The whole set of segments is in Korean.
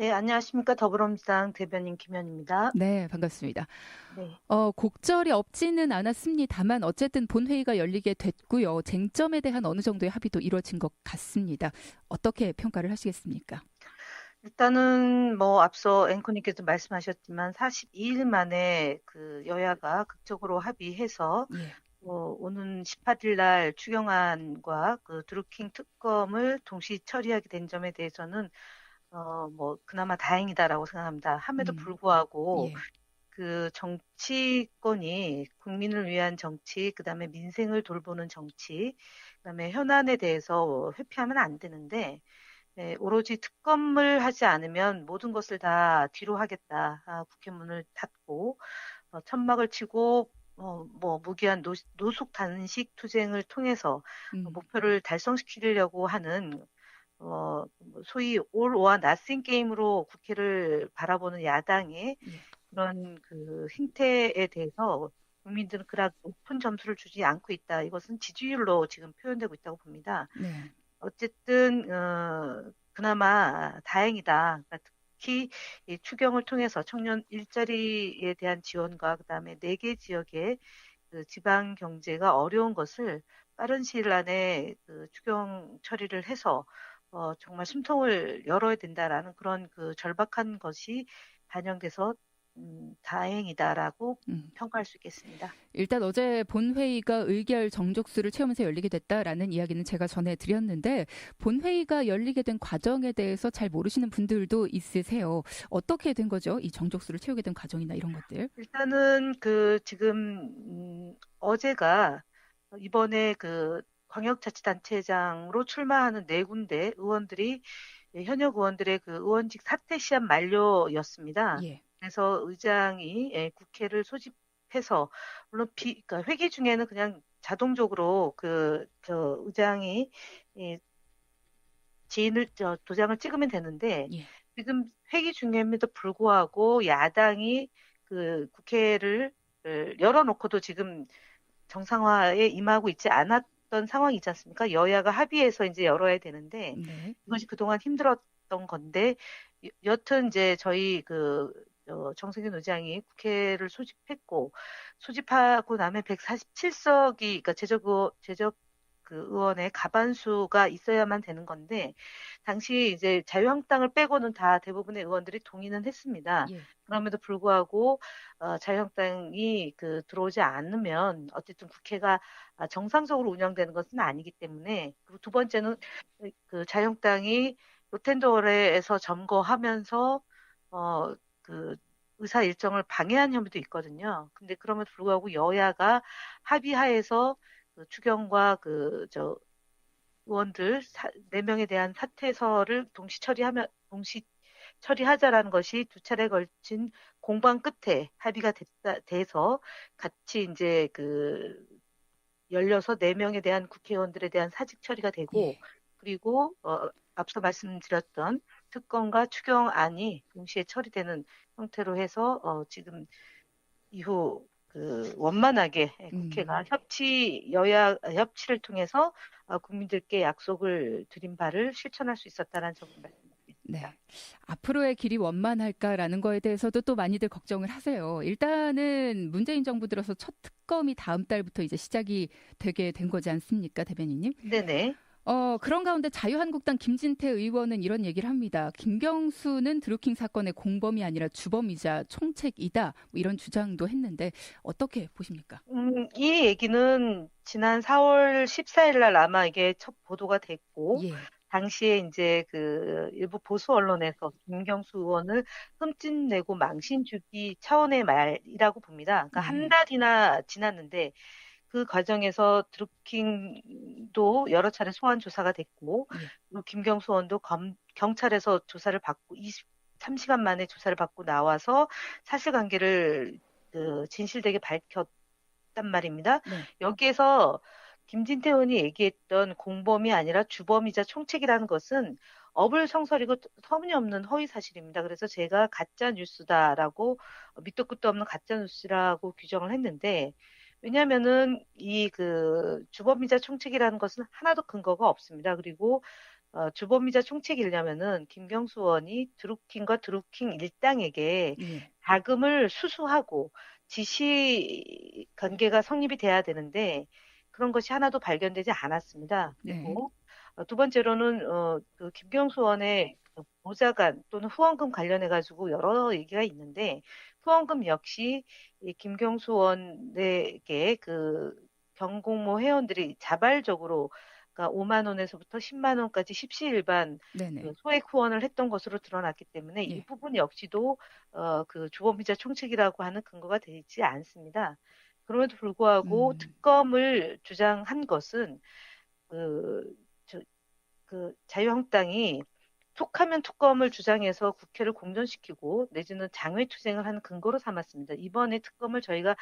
네, 안녕하십니까. 더불어민주당 대변인 김현입니다. 네, 반갑습니다. 네. 곡절이 없지는 않았습니다만 어쨌든 본회의가 열리게 됐고요. 쟁점에 대한 어느 정도의 합의도 이루어진 것 같습니다. 어떻게 평가를 하시겠습니까? 일단은 뭐 앞서 앵커님께서 말씀하셨지만 42일 만에 그 여야가 극적으로 합의해서 예. 오는 18일 날 추경안과 그 드루킹 특검을 동시 처리하게 된 점에 대해서는 뭐 그나마 다행이다라고 생각합니다. 함에도 음, 불구하고 예. 그 정치권이 국민을 위한 정치, 그다음에 민생을 돌보는 정치, 그다음에 현안에 대해서 회피하면 안 되는데, 네, 오로지 특검을 하지 않으면 모든 것을 다 뒤로 하겠다. 국회 문을 닫고 천막을 치고 뭐 무기한 노숙 단식 투쟁을 통해서 음, 목표를 달성시키려고 하는 소위 all or nothing 게임으로 국회를 바라보는 야당의 예. 그런 그 행태에 대해서 국민들은 그닥 높은 점수를 주지 않고 있다. 이것은 지지율로 지금 표현되고 있다고 봅니다. 네. 어쨌든 그나마 다행이다. 그러니까 특히 이 추경을 통해서 청년 일자리에 대한 지원과 그다음에 네 개 지역의 그 지방 경제가 어려운 것을 빠른 시일 안에 그 추경 처리를 해서 정말 숨통을 열어야 된다라는 그런 그 절박한 것이 반영돼서 다행이다라고 음. 평가할 수 있겠습니다. 일단 어제 본회의가 의결 정족수를 채우면서 열리게 됐다라는 이야기는 제가 전해드렸는데 본회의가 열리게 된 과정에 대해서 잘 모르시는 분들도 있으세요. 어떻게 된 거죠? 이 정족수를 채우게 된 과정이나 이런 것들. 일단은 그 지금 어제가 이번에 그 광역자치단체장으로 출마하는 네 군데 의원들이 현역 의원들의 그 의원직 사퇴 시한 만료였습니다. 예. 그래서 의장이 국회를 소집해서 물론 그러니까 회기 중에는 그냥 자동적으로 저 의장이 예, 도장을 찍으면 되는데 예. 지금 회기 중임에도 불구하고 야당이 그 국회를 열어놓고도 지금 정상화에 임하고 있지 않았던 상황이지 않습니까? 여야가 합의해서 이제 열어야 되는데 네. 이것이 그동안 힘들었던 건데 여튼 이제 저희 정세균 의장이 국회를 소집했고 소집하고 나면 147석이 그러니까 제적 그 의원의 가반수가 있어야만 되는 건데 당시 이제 자유한국당을 빼고는 다 대부분의 의원들이 동의는 했습니다. 예. 그럼에도 불구하고 자유한국당이 그 들어오지 않으면 어쨌든 국회가 정상적으로 운영되는 것은 아니기 때문에 그리고 두 번째는 그 자유한국당이 로텐도어에서 점거하면서 그 의사 일정을 방해한 혐의도 있거든요. 근데 그럼에도 불구하고 여야가 합의하에서 그 추경과 의원들 네 명에 대한 사퇴서를 동시 처리하자라는 것이 두 차례 걸친 공방 끝에 합의가 돼서 같이 이제 열려서 네 명에 대한 국회의원들에 대한 사직 처리가 되고 예. 그리고 앞서 말씀드렸던 특검과 추경안이 동시에 처리되는 형태로 해서 지금 이후 그 원만하게 국회가 음. 여야 협치를 통해서 국민들께 약속을 드린 바를 실천할 수 있었다는 점을 말씀드리겠습니다. 네. 앞으로의 길이 원만할까라는 거에 대해서도 또 많이들 걱정을 하세요. 일단은 문재인 정부 들어서 첫 특검이 다음 달부터 이제 시작이 되게 된 거지 않습니까, 대변인님? 네네. 그런 가운데 자유한국당 김진태 의원은 이런 얘기를 합니다. 김경수는 드루킹 사건의 공범이 아니라 주범이자 총책이다. 뭐 이런 주장도 했는데 어떻게 보십니까? 이 얘기는 지난 4월 14일 날 아마 이게 첫 보도가 됐고, 예. 당시에 이제 그 일부 보수 언론에서 김경수 의원을 흠집내고 망신 주기 차원의 말이라고 봅니다. 그러니까 한 예. 달이나 지났는데 그 과정에서 드루킹도 여러 차례 소환 조사가 됐고, 예. 그리고 김경수 의원도 경찰에서 조사를 받고 23시간 만에 조사를 받고 나와서 사실관계를 진실되게 밝혔단 말입니다. 네. 여기에서 김진태 의원이 얘기했던 공범이 아니라 주범이자 총책이라는 것은 어불성설이고 터무니없는 허위 사실입니다. 그래서 제가 가짜 뉴스다라고 밑도 끝도 없는 가짜 뉴스라고 규정을 했는데 왜냐하면은 이 그 주범이자 총책이라는 것은 하나도 근거가 없습니다. 그리고 주범이자 총책이려면은 김경수 의원이 드루킹과 드루킹 일당에게 예. 자금을 수수하고 지시 관계가 성립이 돼야 되는데 그런 것이 하나도 발견되지 않았습니다. 네. 그리고 두 번째로는 그 김경수 의원의 그 보좌관 또는 후원금 관련해 가지고 여러 얘기가 있는데 후원금 역시 이 김경수 의원에게 그 경공모 회원들이 자발적으로 그러니까 5만 원에서부터 10만 원까지 십시일반 네네. 그 소액 후원을 했던 것으로 드러났기 때문에 이 예. 부분 역시도 그 주범이자 총책이라고 하는 근거가 되지 않습니다. 그럼에도 불구하고 음. 특검을 주장한 것은 그, 그 자유한국당이 툭하면 특검을 주장해서 국회를 공전시키고 내지는 장외투쟁을 하는 근거로 삼았습니다. 이번에 특검을 저희가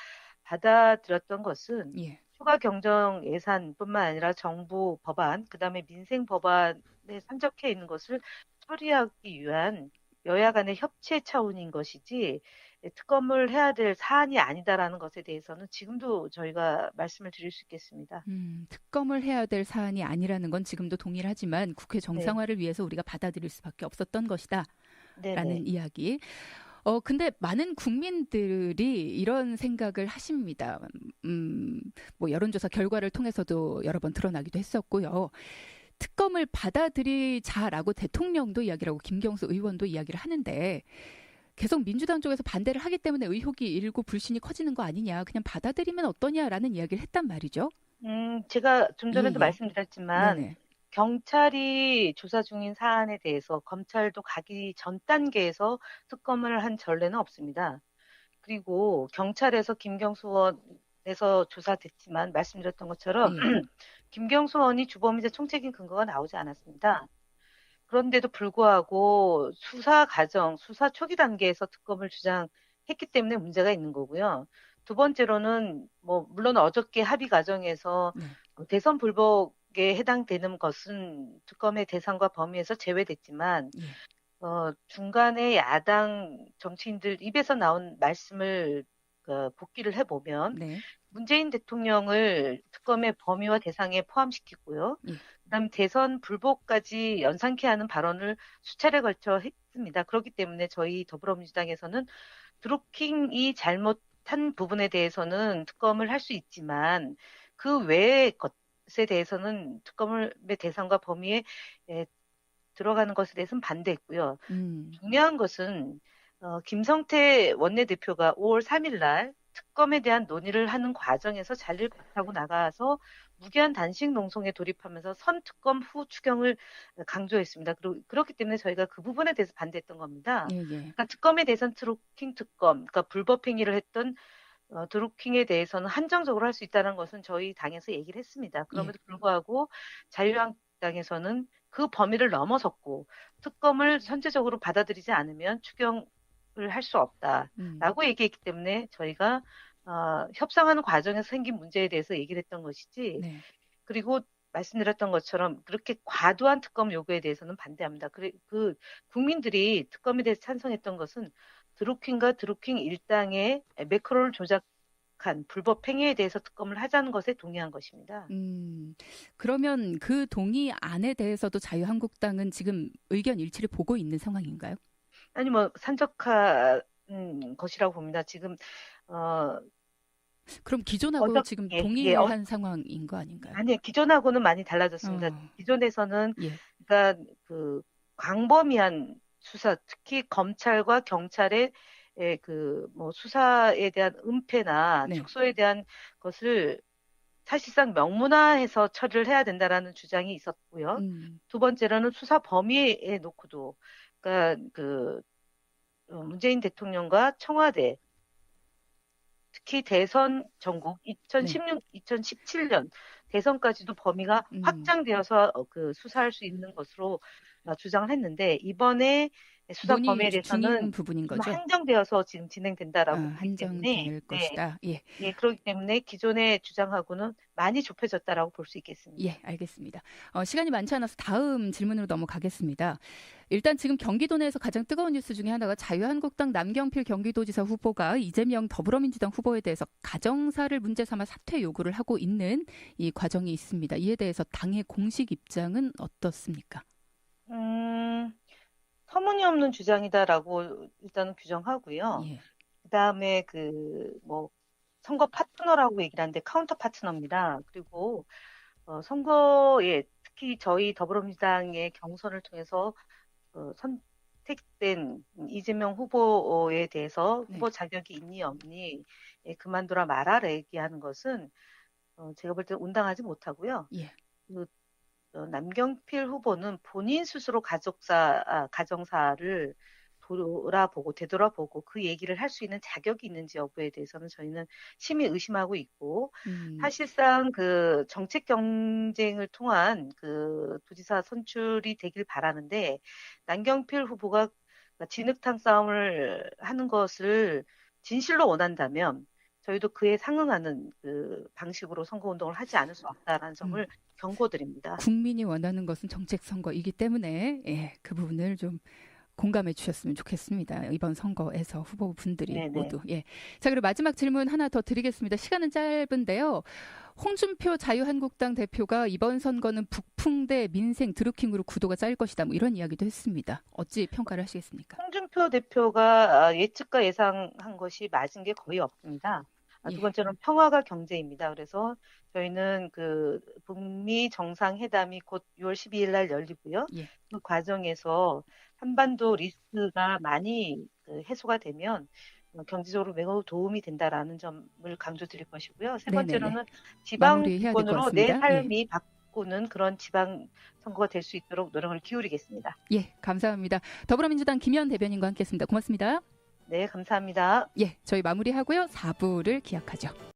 받아들였던 것은 예. 추가 경정 예산뿐만 아니라 정부 법안, 그다음에 민생 법안에 산적해 있는 것을 처리하기 위한 여야 간의 협치 차원인 것이지 특검을 해야 될 사안이 아니다라는 것에 대해서는 지금도 저희가 말씀을 드릴 수 있겠습니다. 특검을 해야 될 사안이 아니라는 건 지금도 동의를 하지만 국회 네, 정상화를 위해서 우리가 받아들일 수밖에 없었던 것이다. 네네. 라는 이야기. 근데 많은 국민들이 이런 생각을 하십니다. 뭐 여론조사 결과를 통해서도 여러 번 드러나기도 했었고요. 특검을 받아들이자라고 대통령도 이야기를 하고 김경수 의원도 이야기를 하는데 계속 민주당 쪽에서 반대를 하기 때문에 의혹이 일고 불신이 커지는 거 아니냐. 그냥 받아들이면 어떠냐라는 이야기를 했단 말이죠. 제가 좀 예, 전에도 예. 말씀드렸지만 네네. 경찰이 조사 중인 사안에 대해서 검찰도 가기 전 단계에서 특검을 한 전례는 없습니다. 그리고 경찰에서 김경수 원에서 조사됐지만 말씀드렸던 것처럼 예. 김경수 원이 주범이자 총책인 근거가 나오지 않았습니다. 그런데도 불구하고 수사 과정, 수사 초기 단계에서 특검을 주장했기 때문에 문제가 있는 거고요. 두 번째로는 뭐 물론 어저께 합의 과정에서 네. 대선 불복에 해당되는 것은 특검의 대상과 범위에서 제외됐지만 예. 중간에 야당 정치인들 입에서 나온 말씀을 복기를 해보면 네. 문재인 대통령을 특검의 범위와 대상에 포함시키고요. 예. 그다음에 대선 불복까지 연상케 하는 발언을 수차례 걸쳐 했습니다. 그렇기 때문에 저희 더불어민주당에서는 드루킹이 잘못한 부분에 대해서는 특검을 할 수 있지만 그 외의 것에 대해서는 특검의 대상과 범위에 에, 들어가는 것에 대해서는 반대했고요. 음. 중요한 것은 김성태 원내대표가 5월 3일 날 특검에 대한 논의를 하는 과정에서 자리를 박차고 나가서 무기한 단식 농성에 돌입하면서 선특검 후 추경을 강조했습니다. 그렇기 때문에 저희가 그 부분에 대해서 반대했던 겁니다. 예, 예. 그러니까 특검에 대해서는 드루킹 특검, 그러니까 불법 행위를 했던 드루킹에 대해서는 한정적으로 할 수 있다는 것은 저희 당에서 얘기를 했습니다. 예. 그럼에도 불구하고 자유한국당에서는 그 범위를 넘어섰고 특검을 선제적으로 받아들이지 않으면 추경을 할 수 음. 없다라고 얘기했기 때문에 저희가 협상하는 과정에서 생긴 문제에 대해서 얘기를 했던 것이지 네. 그리고 말씀드렸던 것처럼 그렇게 과도한 특검 요구에 대해서는 반대합니다. 그 국민들이 특검에 대해서 찬성했던 것은 드루킹과 드루킹 일당의 매크로를 조작한 불법 행위에 대해서 특검을 하자는 것에 동의한 것입니다. 그러면 그 동의안에 대해서도 자유한국당은 지금 의견 일치를 보고 있는 상황인가요? 아니 뭐 산적한 것이라고 봅니다. 지금 어, 그럼 기존하고 지금 어저께 동의한 상황인 거 아닌가요? 아니 기존하고는 많이 달라졌습니다. 어, 기존에서는 예. 그러니까 그 광범위한 수사, 특히 검찰과 경찰의 그 뭐 수사에 대한 은폐나 네. 축소에 대한 것을 사실상 명문화해서 처리를 해야 된다라는 주장이 있었고요. 음. 두 번째로는 수사 범위에 놓고도 그러니까 그 문재인 대통령과 청와대 특히 대선 전국 네. 2016, 2017년 대선까지도 범위가 음. 확장되어서 그 수사할 수 있는 것으로 주장을 했는데 이번에 수사 논의 범위에 중인 대해서는 부분인 좀 거죠? 한정되어서 지금 진행된다라고 보기 때문에 한정될 네, 것이다. 예. 예, 그렇기 때문에 기존의 주장하고는 많이 좁혀졌다라고 볼 수 있겠습니다. 예, 알겠습니다. 시간이 많지 않아서 다음 질문으로 넘어가겠습니다. 일단 지금 경기도 내에서 가장 뜨거운 뉴스 중에 하나가 자유한국당 남경필 경기도지사 후보가 이재명 더불어민주당 후보에 대해서 가정사를 문제 삼아 사퇴 요구를 하고 있는 이 과정이 있습니다. 이에 대해서 당의 공식 입장은 어떻습니까? 음, 터무니없는 주장이다라고 일단은 규정하고요. 예. 그다음에 뭐 선거 파트너라고 얘기를 하는데 카운터 파트너입니다. 그리고 선거에 특히 저희 더불어민주당의 경선을 통해서 선택된 이재명 후보에 대해서 네. 후보 자격이 있니 없니 그만둬라 말아라 얘기하는 것은 제가 볼 때 온당하지 못하고요. 예. 그, 남경필 후보는 본인 스스로 가정사를 되돌아보고 그 얘기를 할 수 있는 자격이 있는지 여부에 대해서는 저희는 심히 의심하고 있고, 음, 사실상 그 정책 경쟁을 통한 그 도지사 선출이 되길 바라는데, 남경필 후보가 진흙탕 싸움을 하는 것을 진실로 원한다면, 저희도 그에 상응하는 그 방식으로 선거운동을 하지 않을 수 없다라는 음. 점을 경고드립니다. 국민이 원하는 것은 정책 선거이기 때문에 예, 그 부분을 좀 공감해 주셨으면 좋겠습니다. 이번 선거에서 후보분들이 네네. 모두. 예. 자, 그리고 마지막 질문 하나 더 드리겠습니다. 시간은 짧은데요. 홍준표 자유한국당 대표가 이번 선거는 북풍대 민생 드루킹으로 구도가 짜일 것이다. 뭐 이런 이야기도 했습니다. 어찌 평가를 하시겠습니까? 홍준표 대표가 예측과 예상한 것이 맞은 게 거의 없습니다. 두 예. 번째는 평화가 경제입니다. 그래서 저희는 그 북미 정상회담이 곧 6월 12일 날 열리고요. 예. 그 과정에서 한반도 리스크가 많이 해소가 되면 경제적으로 매우 도움이 된다라는 점을 강조드릴 것이고요. 세 네네네. 번째로는 지방 마무리해야 될 것 기본으로 내 같습니다. 예. 삶이 바꾸는 그런 지방 선거가 될 수 있도록 노력을 기울이겠습니다. 예, 감사합니다. 더불어민주당 김현 대변인과 함께했습니다. 고맙습니다. 네, 감사합니다. 예, 저희 마무리하고요. 4부를 기약하죠.